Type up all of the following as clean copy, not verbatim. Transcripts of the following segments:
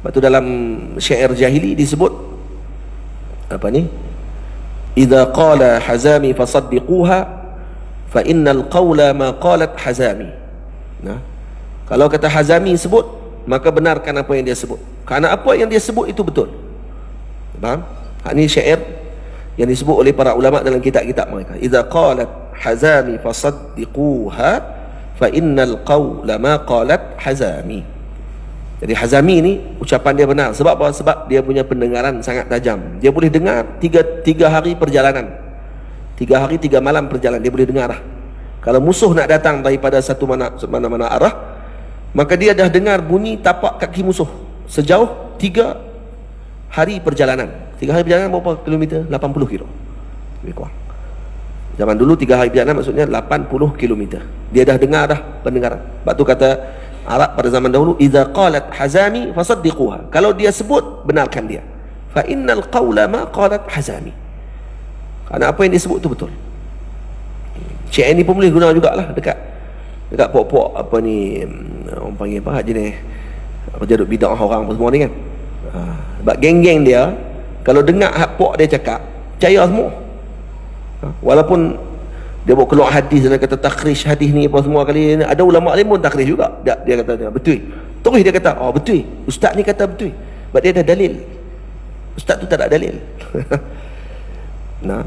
Lepas tu dalam syair jahili disebut apa ni, idza qala Hazami fasaddiquha fa innal qawla ma qalat Hazami. Nah, kalau kata Hazami sebut, maka benarkan apa yang dia sebut, kerana apa yang dia sebut itu betul. Faham? Ini syair yang disebut oleh para ulama dalam kitab-kitab mereka. Idza qalat Hazami fasaddiquha fa innal qawla ma qalat Hazami. Jadi Hazami ni ucapan dia benar. Sebab apa? Sebab dia punya pendengaran sangat tajam. Dia boleh dengar tiga hari perjalanan, 3 hari 3 malam perjalanan, dia boleh dengar lah. Kalau musuh nak datang daripada mana-mana arah, maka dia dah dengar bunyi tapak kaki musuh sejauh 3 hari perjalanan. 3 hari perjalanan berapa kilometer? 80 kilo lebih kurang. Zaman dulu 3 hari perjalanan maksudnya 80 kilometer. Dia dah dengar dah pendengaran. Sebab tu kata Arab pada zaman dahulu, idza qalat Hazami fasaddiquha, kalau dia sebut benarkan dia. Fa innal qawla ma qalat Hazami, kerana apa yang dia sebut tu betul. Syair ni pun boleh guna jugalah dekat pok-pok apa ni, orang panggil apa jenis jaduk bidah orang apa semua ni kan. Sebab geng-geng dia kalau dengar hak pok dia cakap, percaya semua. Walaupun dia buat keluar hadis, dia kata takhrij hadis ni apa semua kali, ada ulama lain pun takhrij juga. Dia kata betul. Terus dia kata, oh betul, ustaz ni kata betul. Sebab dia ada dalil. Ustaz tu tak ada dalil. Nah,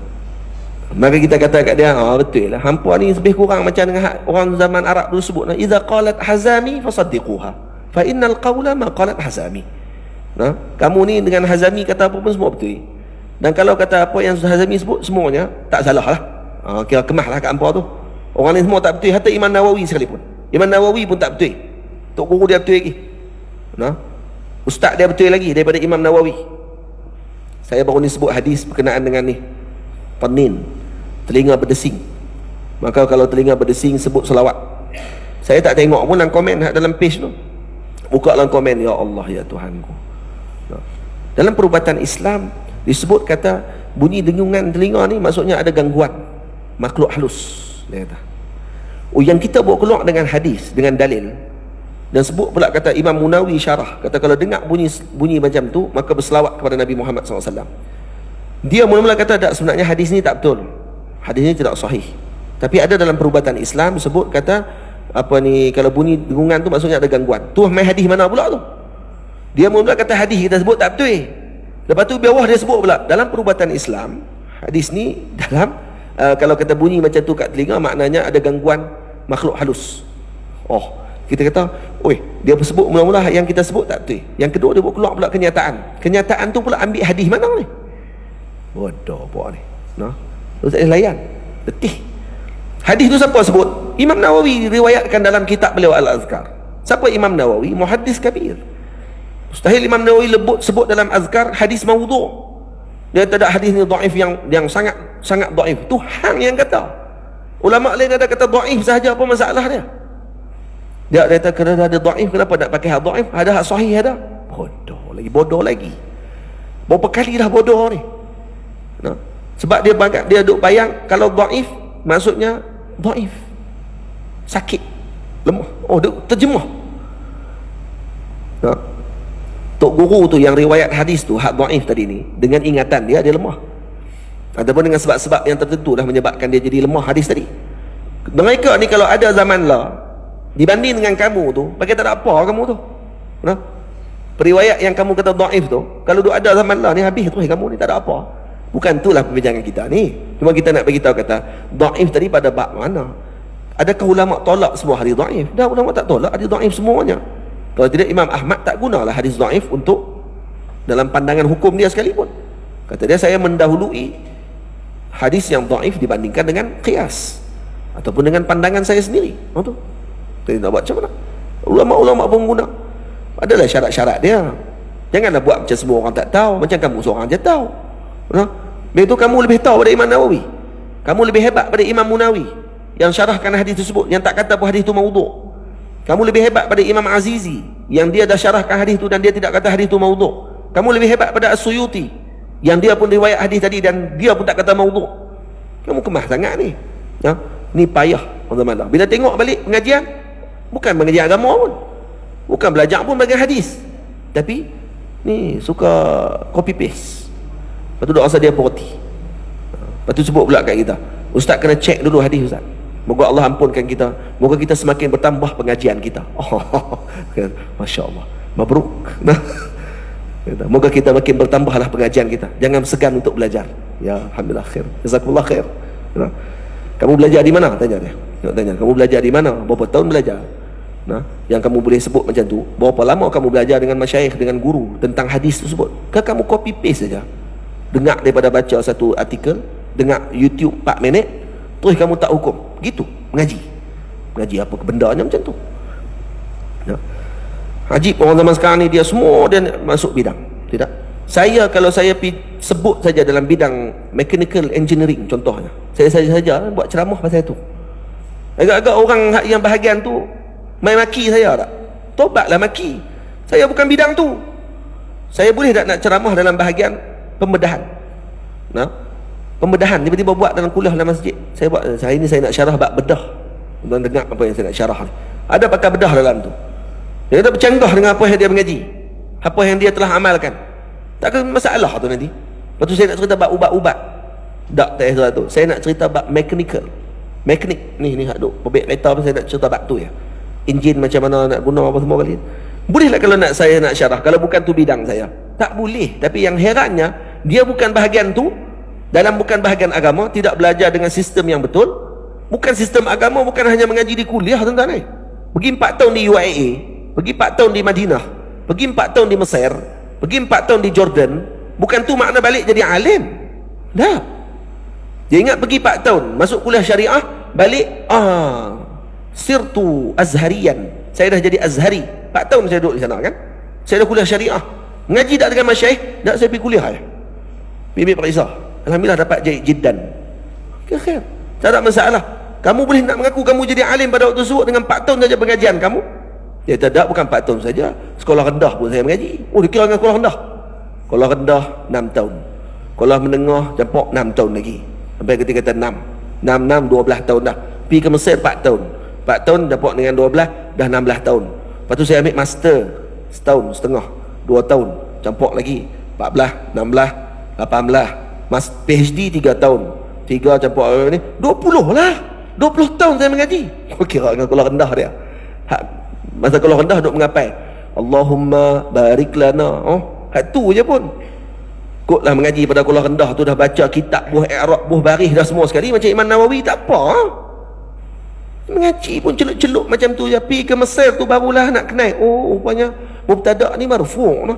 maka kita kata kat dia, oh betul lah, hampa ni lebih kurang macam dengan orang zaman Arab dulu sebut, idza qalat Hazami fasaddiquha fa innal qawla ma qalat Hazami. Nah, kamu ni dengan Hazami kata apa pun semua betul. Dan kalau kata apa yang Hazami sebut semuanya tak salah lah. Kira kemahlah kat hampa tu. Orang ni semua tak betul. Hatta Imam Nawawi sekalipun, Imam Nawawi pun tak betul. Tok guru dia betul lagi. Nah, ustaz dia betul lagi daripada Imam Nawawi. Saya baru ni sebut hadis berkenaan dengan ni, penin, telinga berdesing. Maka kalau telinga berdesing sebut selawat. Saya tak tengok pun dalam komen dalam page tu. Buka dalam komen, ya Allah ya Tuhanku. Nah, dalam perubatan Islam disebut kata bunyi dengungan telinga ni maksudnya ada gangguan makhluk halus, dia kata. Oh, yang kita bawa keluar dengan hadis, dengan dalil, dan sebut pula kata Imam Munawi syarah, kata kalau dengar bunyi macam tu maka berselawat kepada Nabi Muhammad SAW. Dia mula-mula kata tak, sebenarnya hadis ni tak betul, hadis ni tidak sahih. Tapi ada dalam perubatan Islam sebut kata apa ni, kalau bunyi dengungan tu maksudnya ada gangguan. Tu main hadis mana pula tu? Dia mula kata hadis kita sebut tak betul. Lepas tu bawah dia sebut pula dalam perubatan Islam, hadis ni dalam kalau kata bunyi macam tu kat telinga maknanya ada gangguan makhluk halus. Oh, kita kata, oi, dia sebut mula-mula yang kita sebut tak betul. Yang kedua dia buat keluar pula kenyataan. Kenyataan tu pula ambil hadis mana ni? Bodoh buat ni. Nah, tu tak boleh layan. Letih. Hadis tu siapa sebut? Imam Nawawi riwayatkan dalam kitab beliau Al-Azkar. Siapa Imam Nawawi? Muhaddis kabir. Mustahil Imam Nawawi sebut dalam azkar hadis maudhu'. Dia tak ada hadis ni dhaif yang sangat dhaif. Tu hang yang kata. Ulama lain ada kata dhaif sahaja, apa masalah dia? Dia kata kerana ada dhaif, kenapa nak pakai hak dhaif? Ada hak sahih ada. Bodoh lagi. Berapa kali dah bodoh ni. Nah, sebab dia duk bayang kalau dhaif maksudnya dhaif, sakit, lemah. Oh, dia terjemah. Nah, tok guru tu yang riwayat hadis tu hak dhaif tadi ni, dengan ingatan dia lemah. Ataupun dengan sebab-sebab yang tertentu dah menyebabkan dia jadi lemah hadis tadi. Mereka ni kalau ada zaman lah dibanding dengan kamu tu, bagi tak ada apa kamu tu. Nah, periwayat yang kamu kata dhaif tu, kalau duk ada zaman lah ni habis tu kamu ni tak ada apa. Bukan itulah perbincangan kita ni. Cuma kita nak bagi tahu kata dhaif tadi pada bab mana. Adakah ulama tolak semua hadis dhaif? Dah, ulama tak tolak hadis dhaif semuanya. Kalau tidak, Imam Ahmad tak gunalah hadis dhaif untuk dalam pandangan hukum dia sekalipun. Kata dia, saya mendahului hadis yang dhaif dibandingkan dengan qiyas ataupun dengan pandangan saya sendiri. Oh tu. Kita nak buat macam mana? Ulama-ulama pun guna. Adalah syarat-syarat dia. Janganlah buat macam semua orang tak tahu, macam kamu seorang je tahu. Begitu kamu lebih tahu pada Imam Nawawi. Kamu lebih hebat pada Imam Munawi yang syarahkan hadis tersebut, yang tak kata pun hadis itu maudhu'. Kamu lebih hebat pada Imam Azizi yang dia dah syarahkan hadis itu dan dia tidak kata hadis itu maudhu'. Kamu lebih hebat pada As-Suyuti yang dia pun riwayat hadis tadi dan dia pun tak kata maudhu'. Kamu kemah sangat ni. Ya? Ni payah Allah. Bila tengok balik pengajian, bukan pengajian agama pun, bukan belajar pun bagi hadis, tapi Ni suka copy paste. Lepas tu duk rasa dia roti. Lepas tu sebut pula kat kita, ustaz kena cek dulu hadis ustaz. Moga Allah ampunkan kita. Moga kita semakin bertambah pengajian kita. Masya Allah. Mabruk. Moga kita makin bertambahlah pengajian kita. Jangan segan untuk belajar. Ya, alhamdulillah khair. Jazakumullah khair. Kamu belajar di mana? Tanya dia. Tanya, kamu belajar di mana? Berapa tahun belajar? Yang kamu boleh sebut macam tu. Berapa lama kamu belajar dengan masyayikh, dengan guru tentang hadis tersebut? Ke kamu copy paste saja? Dengar daripada baca satu artikel, dengar YouTube 4 minit, terus kamu tak hukum. Gitu, mengaji apa bendanya macam tu. Haji orang zaman sekarang ni, dia semua dia masuk bidang. Tidak, saya kalau saya sebut saja dalam bidang mechanical engineering contohnya, saya saja buat ceramah pasal itu. Agak-agak orang yang bahagian tu main maki saya tak? Tobatlah maki. Saya bukan bidang tu. Saya boleh tak nak ceramah dalam bahagian pembedahan? Pembedahan tiba-tiba buat dalam kuliah dalam masjid. Saya buat, hari ni saya nak syarah bab bedah. Tuan dengar apa yang saya nak syarah ni. Ada pakar bedah dalam tu. Dia kata bercanggah dengan apa yang dia mengaji, apa yang dia telah amalkan. Takkan masalah tu nanti. Lepas tu saya nak cerita bab ubat-ubat. Tak tu. Saya nak cerita bab mechanical. Mekanik ni duk pebek kereta pun saya nak cerita bab tu ya. Enjin macam mana nak guna apa semua kali. Bolehlah kalau nak saya nak syarah, kalau bukan tu bidang saya. Tak boleh. Tapi yang herannya, dia bukan bahagian tu, dalam bukan bahagian agama, tidak belajar dengan sistem yang betul. Bukan sistem agama, bukan hanya mengaji di kuliah tuan-tuan ni. Pergi 4 tahun di UAE, pergi 4 tahun di Madinah, pergi 4 tahun di Mesir, pergi 4 tahun di Jordan. Bukan tu makna balik jadi alim. Dah. Dia ingat pergi 4 tahun masuk kuliah syariah, balik sirtu azharian. Saya dah jadi azhari. 4 tahun saya duduk di sana kan. Saya dah kuliah syariah. Ngaji tak dengan masyayikh, tak saya pergi kuliah ya. Bibi periksa. Alhamdulillah dapat jadi jiddan. Khair. Tak ada masalah. Kamu boleh nak mengaku kamu jadi alim pada waktu tersebut dengan 4 tahun saja pengajian kamu? Ya tidak, bukan 4 tahun saja. Sekolah rendah pun saya mengaji. Oh, dikira dengan sekolah rendah. Sekolah rendah 6 tahun. Sekolah menengah campur 6 tahun lagi. Sampai ketika kata 6. 6 12 tahun dah. Pergi ke Mesir 4 tahun. 4 tahun dapat dengan 12 dah 16 tahun. Lepas tu saya ambil master setahun setengah, 2 tahun campur lagi 14, 16, 18. PhD 3 tahun. 3 campur ni 20 lah. 20 tahun saya mengaji. Kau kira dengan sekolah rendah dia. Masa sekolah rendah duk mengapai Allahumma barik lana. Hak tu je pun. Kotlah mengaji pada sekolah rendah tu dah baca kitab buah i'rab, buah baris dah semua sekali macam Imam Nawawi tak apa. Mengaji pun celup-celup macam tu je. Pergi ke Mesir tu barulah nak kenal. Oh, rupanya mubtada' ni marfu' lah.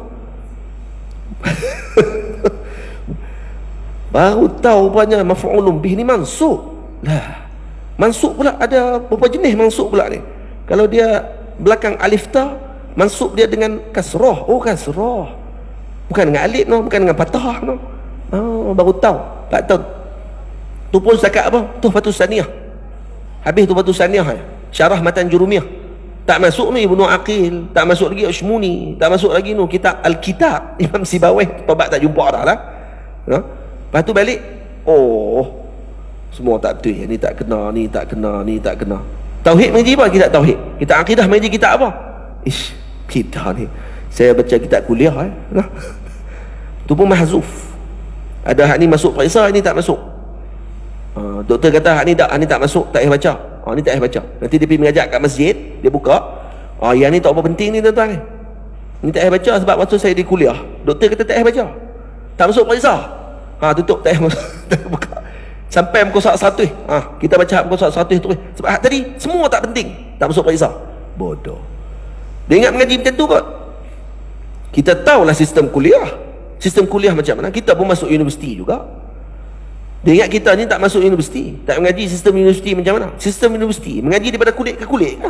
Baru tahu rupanya maf'ulun bih ni mansub. Lah. Mansub pula ada berapa jenis mansub pula ni. Kalau dia belakang alif ta, mansub dia dengan kasrah. Oh, kasrah. Bukan dengan alif no, bukan dengan fathah no. Oh, baru tahu. Tak tahu. Tu pun setakat apa? Tuhfatus Saniyah. Habis Tuhfatus Saniyah ya. Syarah Matan Jurumiyah. Tak masuk ni Ibnu Aqil, tak masuk lagi Ushmuni, tak masuk lagi no kitab Al-Kitab Imam Sibawih, tobat tak jumpa dah lah. No? Lepas tu balik, oh, semua tak betul. Ni tak kena, ni tak kena, ni tak kena. Tauhid mengaji apa? Kitab Tauhid. Kitab Akidah mengaji kitab apa? Ish, kita ni. Saya baca kitab kuliah nah. Tu pun mahzuf. Ada hak ni masuk periksa, ini tak masuk. Doktor kata hak ni tak masuk, tak payah baca. Ni tak payah baca. Nanti dia pergi mengajak kat masjid, dia buka. Yang ni tak apa penting ni tuan-tuan ni. Ni tak payah baca sebab waktu saya di kuliah, doktor kata tak payah baca. Tak masuk periksa. Tutup, tak payah masuk. Buka. Sampai muka surat 100. Kita baca muka surat 100 tu. Sebab hak tadi semua tak penting, tak masuk periksa. Bodoh. Dia ingat mengaji macam tu kot. Kita tahulah sistem kuliah. Sistem kuliah macam mana. Kita pun masuk universiti juga. Dia ingat kita ni tak masuk universiti, tak mengaji sistem universiti macam mana. Sistem universiti mengaji daripada kulit ke kulit kan?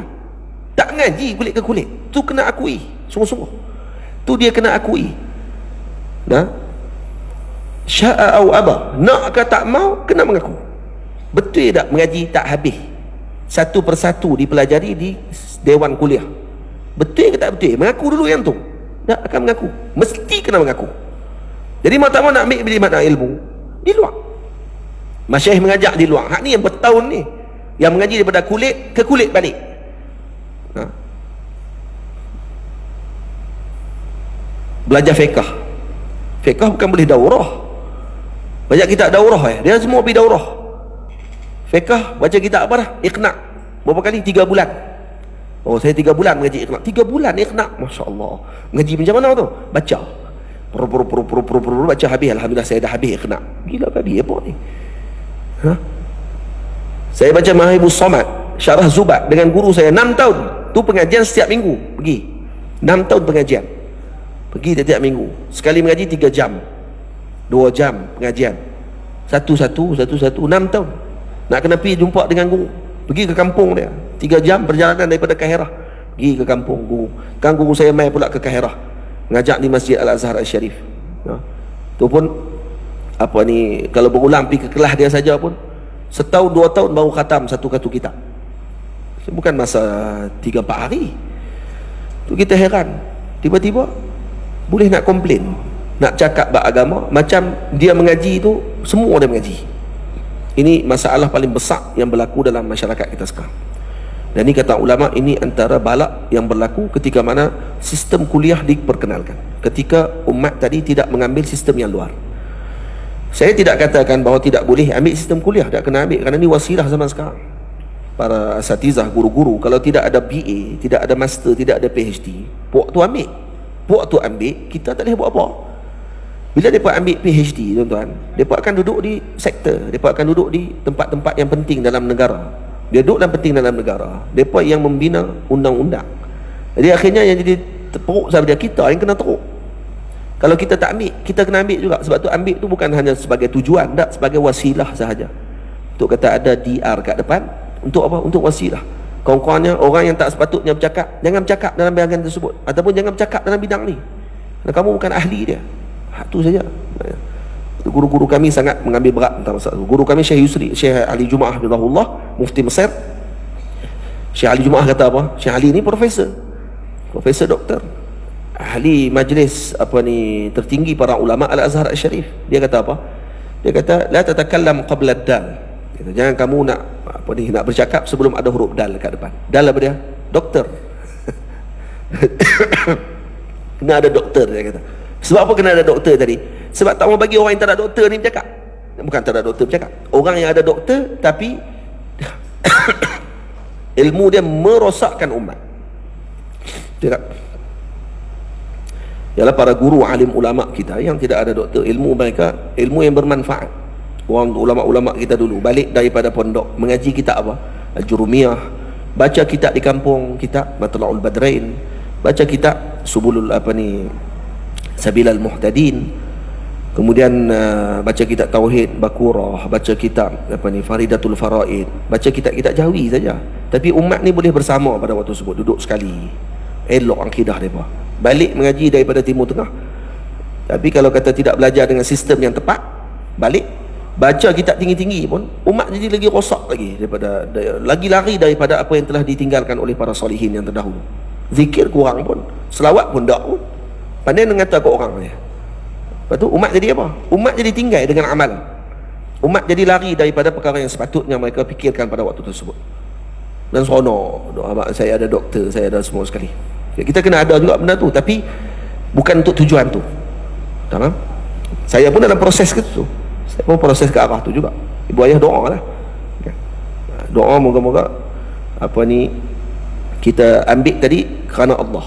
Tak mengaji kulit ke kulit. Tu kena akui sungguh-sungguh. Tu dia kena akui. Sya'a au aba, nak ke tak mau kena mengaku. Betul tak mengaji tak habis satu persatu dipelajari di dewan kuliah? Betul ke tak betul? Mengaku dulu yang tu. Tak akan mengaku. Mesti kena mengaku. Jadi mau tak mau nak ambil mana ilmu di luar. Masyayikh mengajak di luar. Hak ni yang bertahun ni, yang mengaji daripada kulit ke kulit balik. belajar fiqh. Fiqh bukan boleh daurah. Banyak kitab daurah dia semua pergi daurah. Fiqh baca kitab apa dah? Iqna'. Berapa kali? 3 bulan. Oh, saya 3 bulan mengaji Iqna'. 3 bulan Iqna'. Masya-Allah. Mengaji macam mana tu? Baca. Baca habis. Alhamdulillah saya dah habis Iqna'. Gila babi apa ni? Saya baca Mahibus Samad, Syarah Zubat dengan guru saya 6 tahun. Tu pengajian setiap minggu pergi. 6 tahun pengajian. Pergi setiap minggu. Sekali mengaji 3 jam. 2 jam pengajian. Satu-satu 6 tahun. Nak kena pergi jumpa dengan guru. Pergi ke kampung dia. 3 jam perjalanan daripada Kaherah. Pergi ke kampung guru. Kan guru saya mai pula ke Kaherah. Ngajak di Masjid Al-Azhar Al-Syarif. Tu pun apa ni, kalau berulang pergi ke kelas dia saja pun setahun 2 tahun baru khatam satu kitab. Bukan masa 3-4 hari. Tu kita heran. Tiba-tiba boleh nak komplain, nak cakap bab agama macam dia mengaji tu semua dia mengaji. Ini masalah paling besar yang berlaku dalam masyarakat kita sekarang. Dan ini kata ulama, ini antara balak yang berlaku ketika mana sistem kuliah diperkenalkan. Ketika umat tadi tidak mengambil sistem yang luar. Saya tidak katakan bahawa tidak boleh ambil sistem kuliah, tak kena ambil, kerana ini wasilah zaman sekarang. Para asatizah, guru-guru, kalau tidak ada BA, tidak ada master, tidak ada PhD, puak tu ambil. Puak tu ambil, kita tak boleh buat apa. Bila mereka ambil PhD, tuan-tuan, mereka akan duduk di sektor, mereka akan duduk di tempat-tempat yang penting dalam negara. Dia duduk dan penting dalam negara. Mereka yang membina undang-undang. Jadi akhirnya yang jadi teruk sama dia, kita yang kena teruk. Kalau kita tak ambil, kita kena ambil juga. Sebab tu ambil tu bukan hanya sebagai tujuan, tak, sebagai wasilah sahaja. Untuk kata ada DR kat depan, untuk apa? Untuk wasilah. Kawan-kawannya, orang yang tak sepatutnya bercakap, jangan bercakap dalam bahagian tersebut, ataupun jangan bercakap dalam bidang ni, kerana kamu bukan ahli dia. Itu saja. Guru-guru kami sangat mengambil berat tentang masalah itu. Guru kami Syekh Yusri, Syekh Ali Jumaah Hafizahullah, Mufti Mesir. Syekh Ali Jumaah kata apa? Syekh Ali ni profesor doktor, ahli majlis apa ni tertinggi para ulama Al-Azhar Al-Syarif. Dia kata apa? Dia kata la tatakallam qabla ad-dal. Jangan kamu nak bercakap sebelum ada huruf dal kat depan. Dal apa dia? Doktor. Kena ada doktor, dia kata. Sebab apa kena ada doktor tadi? Sebab tak mau bagi orang yang tak ada doktor ni bercakap. Bukan tak ada doktor bercakap, orang yang ada doktor tapi ilmu dia merosakkan umat. Tidak. Ialah para guru alim ulama kita yang tidak ada doktor, ilmu mereka ilmu yang bermanfaat. Orang ulama-ulama kita dulu balik daripada pondok mengaji kitab apa? Al-Jurumiyah, baca kitab di kampung, kitab Matla'ul Badrain, baca kitab Subulul Sabilal Muhtadin, kemudian baca kitab Tauhid Bakurah, baca kitab Faridatul Faraid, baca kitab-kitab Jawi saja. Tapi umat ni boleh bersama pada waktu tersebut, duduk sekali, elok akidah mereka, balik mengaji daripada Timur Tengah. Tapi kalau kata tidak belajar dengan sistem yang tepat, balik baca kitab tinggi-tinggi pun umat jadi lagi rosak lagi, daripada lagi lari daripada apa yang telah ditinggalkan oleh para solihin yang terdahulu. Zikir kurang pun, selawat pun tak pun, pandai mengata ke orang dia. Lepas tu umat jadi apa? Umat jadi tinggal dengan amal. Umat jadi lari daripada perkara yang sepatutnya mereka fikirkan pada waktu tersebut. Dan seronok, saya ada doktor, saya ada semua sekali. Kita kena ada juga benda tu, tapi bukan untuk tujuan tu. Faham? Saya pun dalam proses ke tu. Saya pun proses ke arah tu juga. Ibu ayah doa lah. Doa moga-moga kita ambil tadi kerana Allah.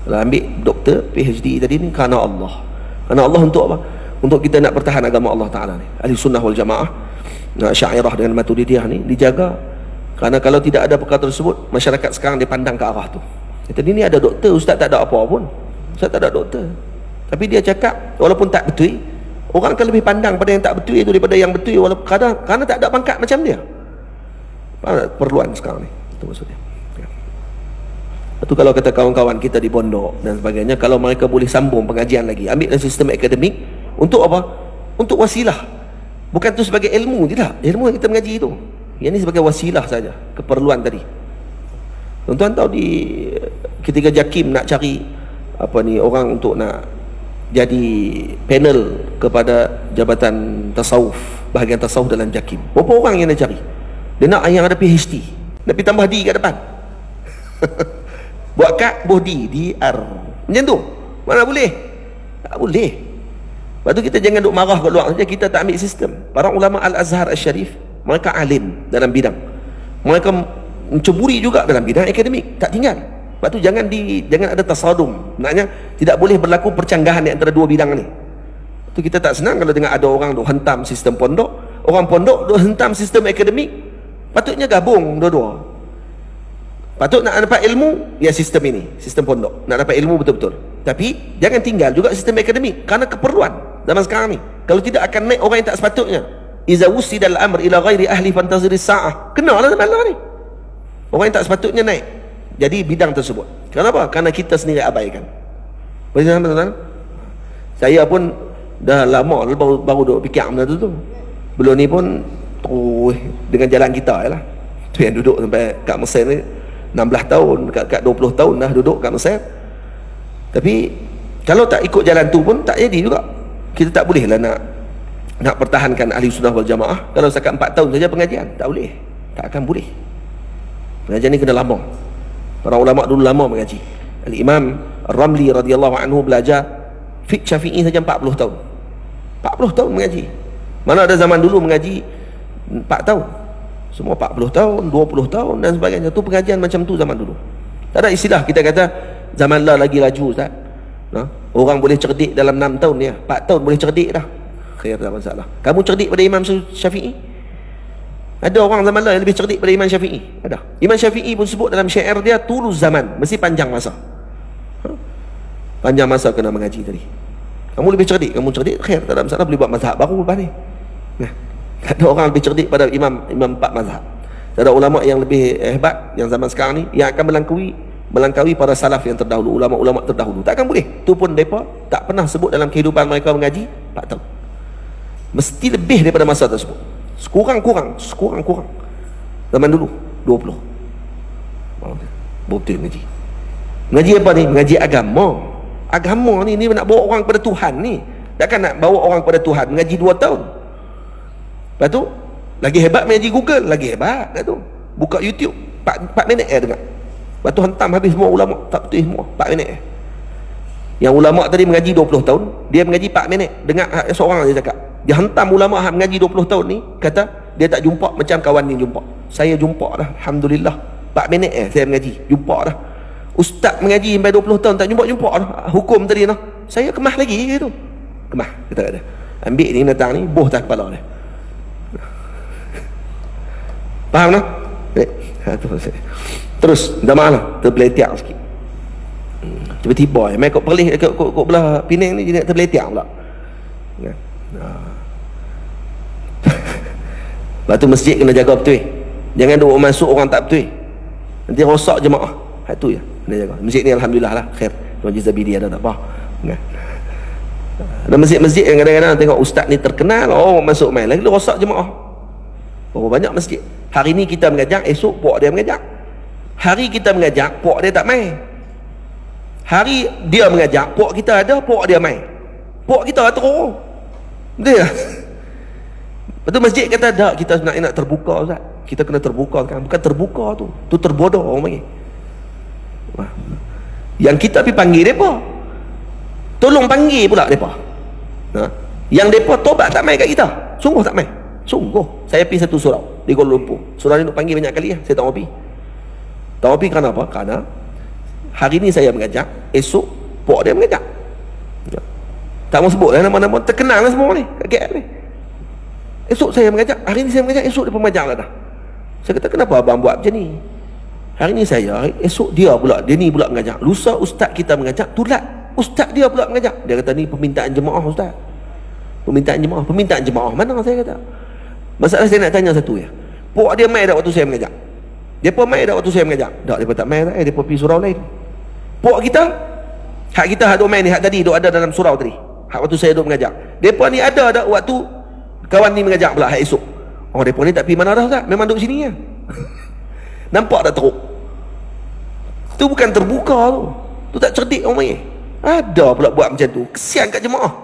Kalau ambil doktor PhD tadi ni kerana Allah. Kerana Allah untuk apa? Untuk kita nak pertahan agama Allah Ta'ala ni. Ahli Sunnah wal Jamaah, Syairah dengan Maturidiyah ni dijaga. Kerana kalau tidak ada perkara tersebut, masyarakat sekarang dia pandang ke arah tu. Tadi ni ada doktor, ustaz tak ada apa pun. Ustaz tak ada doktor, tapi dia cakap walaupun tak betul, orang akan lebih pandang pada yang tak betul itu daripada yang betul, walaupun kerana tak ada pangkat macam dia. Perluan sekarang ni, itu maksudnya. Itu kalau kata kawan-kawan kita di pondok dan sebagainya, kalau mereka boleh sambung pengajian lagi, ambil dalam sistem akademik, untuk apa? Untuk wasilah. Bukan tu sebagai ilmu, tidak. Ilmu yang kita mengaji itu, yang ini sebagai wasilah saja, keperluan tadi. Tuan-tuan tahu ketika JAKIM nak cari orang untuk nak jadi panel kepada jabatan tasawuf, bahagian tasawuf dalam JAKIM, berapa orang yang nak cari? Dia nak yang ada PhD, tapi tambah D kat depan. Buat kad boh D, DR, macam tu. Mana boleh? Tak boleh. Lepas tu kita jangan duk marah kat luar saja, kita tak ambil sistem. Para ulama Al-Azhar Al-Syarif, mereka alim dalam bidang. Mereka menceburi juga dalam bidang akademik, tak tinggal. Lepas tu jangan ada tasadum. Maknanya tidak boleh berlaku percanggahan di antara dua bidang ni. Tu kita tak senang kalau dengar ada orang duk hentam sistem pondok, orang pondok duk hentam sistem akademik. Patutnya gabung dua-dua. Patut nak dapat ilmu, ya sistem ini, sistem pondok. Nak dapat ilmu betul-betul. Tapi jangan tinggal juga sistem akademik kerana keperluan zaman sekarang ni. Kalau tidak akan naik orang yang tak sepatutnya. Iza wusidal amr ila ghairi ahli fantaziris sa'ah. Kenalah zaman ni. Orang yang tak sepatutnya naik jadi bidang tersebut. Kenapa? Kerana kita sendiri abaikan. Betul-betul. Saya pun dah lama baru duk fikir benda tu. Belum ni pun dengan jalan kita je lah. Tu yang duduk sampai kat Mesir ni 16 tahun, kat 20 tahun dah duduk kat Mesir. Tapi kalau tak ikut jalan tu pun tak jadi juga. Kita tak boleh lah nak pertahankan ahli sunnah wal jamaah kalau setakat 4 tahun saja pengajian. Tak boleh. Tak akan boleh. Pengajian ni kena lama. Para ulama dulu lama mengaji. Al-Imam Ar-Ramli radhiyallahu anhu belajar fiqh Syafi'i saja 40 tahun. 40 tahun mengaji. Mana ada zaman dulu mengaji 4 tahun. Semua 40 tahun, 20 tahun dan sebagainya. Tu pengajian macam tu zaman dulu. Tak ada istilah kita kata zaman lah lagi laju, Ustaz. Orang boleh cerdik dalam 6 tahun ni, 4 tahun boleh cerdik dah. Khair, tak masalah. Kamu cerdik pada Imam Syafi'i? Ada orang zaman lah yang lebih cerdik pada Imam Syafi'i? Ada. Imam Syafi'i pun sebut dalam syair dia, tulus zaman, mesti panjang masa. Panjang masa kena mengaji tadi. Kamu lebih cerdik, kamu cerdik, khair, tak ada masalah, boleh buat mazhab baru lepas ni. Tak ada orang lebih cerdik pada imam 4 mazhab. Tak ada ulama yang lebih hebat yang zaman sekarang ni yang akan melangkaui para salaf yang terdahulu, ulama-ulama terdahulu. Takkan boleh. Tu pun mereka tak pernah sebut dalam kehidupan mereka mengaji 4 tahun. Mesti lebih daripada masa tersebut. Sekurang-kurang zaman dulu 20. Betul mengaji. Mengaji apa ni? Mengaji agama. Agama ni nak bawa orang kepada Tuhan ni. Takkan nak bawa orang kepada Tuhan mengaji 2 tahun. Lepas tu lagi hebat mengaji Google, lagi hebat kat tu. Buka YouTube 4 minit dengar. Lepas tu hentam habis semua ulama, tak betul semua 4 minit. Yang ulama tadi mengaji 20 tahun, dia mengaji 4 minit. Dengar seorang dia cakap. Dia hentam ulama mengaji 20 tahun ni, kata dia tak jumpa macam kawan ni jumpa. Saya jumpa dah, alhamdulillah. 4 minit saya mengaji, jumpa dah. Ustaz mengaji sampai 20 tahun tak jumpa dah. Hukum tadi dah. Saya kemah lagi gitu. Kemah kata dia. Ambil ni datang ni, boh tak kepala dia. Faham tak? Terus dah malah terbeletiak sikit. Tiba-tiba mai kok perlih kok belah Penang ni jadi terbeletiak pula. Lepas tu masjid kena jaga betul. Jangan duk masuk orang tak betul. Nanti rosak jemaah. Hak tu je kena jaga. Masjid ni alhamdulillah lah khair. Tuan Haji Zabidi ada tak apa. Ada masjid-masjid yang kadang-kadang tengok ustaz ni terkenal, oh masuk main lagi rosak jemaah. Oh banyak masjid. Hari ni kita mengajak, esok puak dia mengajak. Hari kita mengajak, puak dia tak main. Hari dia mengajak, puak kita ada, puak dia main. Puak kita teruk. Betul tak? Lepas tu masjid kata, tak, kita nak terbuka Ustaz. Kita kena terbuka kan. Bukan terbuka tu. Tu terbodoh orang panggil. Yang kita pergi panggil mereka. Tolong panggil pula mereka. Yang mereka tobat tak main kat kita. Sungguh tak main. Sungguh. Saya pergi satu surau di Kuala Lumpur. Surau ni nak panggil banyak kali lah. Saya tak mau pergi. Tak mau pergi kerana apa? Kerana hari ni saya mengajak, esok puak dia mengajak. Tak mau sebut lah nama-nama, terkenal lah semua ni kat KL ni. Esok saya mengajak, hari ni saya mengajak, esok dia pemajak lah dah. Saya kata kenapa abang buat macam ni? Hari ni saya, esok dia pula, dia ni pula mengajak. Lusa ustaz kita mengajak, tulat ustaz dia pula mengajak. Dia kata ni permintaan jemaah ustaz. Permintaan jemaah mana saya kata? Masalah saya nak tanya satu ya. Puak dia mai dah waktu saya mengajak. Depa mai dah waktu saya mengajak. Tak, depa tak mai dah. Depa pergi surau lain. Puak kita, hak kita hak duk mai ni, hak tadi duk ada dalam surau tadi. Hak waktu saya duk mengajak. Depa ni ada dak waktu kawan ni mengajak pula hak esok. Oh depa ni tak pergi mana dah Ustaz? Memang duduk sini ya. Nampak tak teruk? Tu bukan terbuka tu. Tu tak cerdik orang main. Ada pula buat macam tu. Kesian kat jemaah.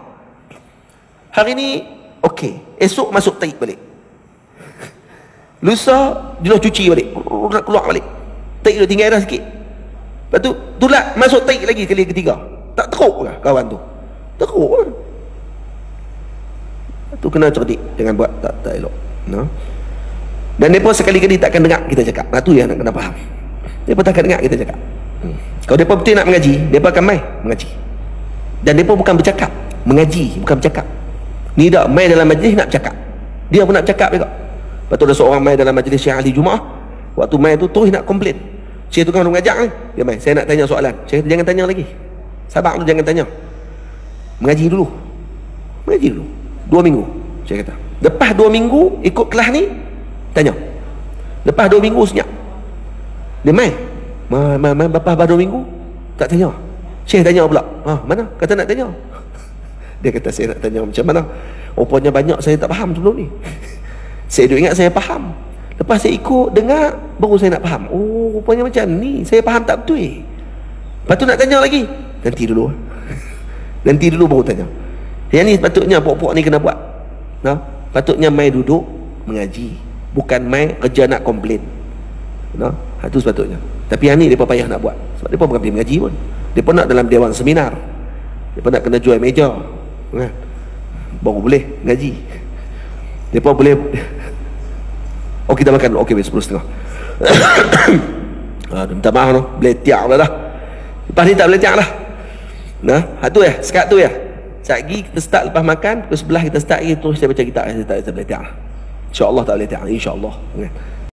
Hari ni okey, esok masuk taik balik. Lusa dia cuci balik, keluar balik. Taik dia tinggal dah sikit. Lepas tu tulat masuk taik lagi kali ketiga. Tak teruk lah kawan tu. Teruk lah. Tu kena cerdik, jangan buat tak elok. No? Dan mereka sekali-kali takkan dengar kita cakap. Tu yang nak kena faham. Mereka takkan dengar kita cakap. Kalau mereka betul nak mengaji, mereka akan mai mengaji. Dan mereka bukan bercakap, mengaji, bukan bercakap. Ni dah mai dalam majlis nak bercakap. Dia pun nak bercakap juga. Lepas tu ada seorang mai dalam majlis Syekh ahli Jumaah. Waktu mai tu terus nak komplain. Syekh tu kan mengajak ni. Dia mai, saya nak tanya soalan. Syekh tu jangan tanya lagi. Sabar tu jangan tanya. Mengaji dulu. Mengaji dulu. 2 minggu. Syekh kata. Lepas 2 minggu ikut kelas ni, tanya. Lepas 2 minggu senyap. Dia mai. Lepas 2 minggu tak tanya. Syekh tanya pula. Mana? Kata nak tanya. Dia kata saya nak tanya macam mana. Rupanya banyak saya tak faham sebelum ni. Saya duk ingat saya faham. Lepas saya ikut dengar, baru saya nak faham. Oh, rupanya macam ni. Saya faham tak betul. Lepas tu nak tanya lagi. Nanti dulu. Nanti dulu baru tanya. Yang ni patutnya puak-puak ni kena buat. Nah, patutnya mai duduk mengaji. Bukan mai kerja nak komplain. Nah, itu sepatutnya. Tapi yang ni mereka payah nak buat. Sebab mereka bukan pergi mengaji pun. Mereka nak dalam dewan seminar. Mereka nak kena jual meja. Kan? Baru boleh ngaji. Mereka boleh. Oh, kita makan. Okey, 10:30. Minta maaf no. Boleh tiak lah dah. Lepas ni tak boleh tiak lah. Nah, tu ya. Sekat tu ya. Sekejap lagi kita start lepas makan. Pukul 11 kita start lagi. Terus saya baca kitab. Saya tak boleh tiak lah. InsyaAllah tak boleh tiak. InsyaAllah. Kan?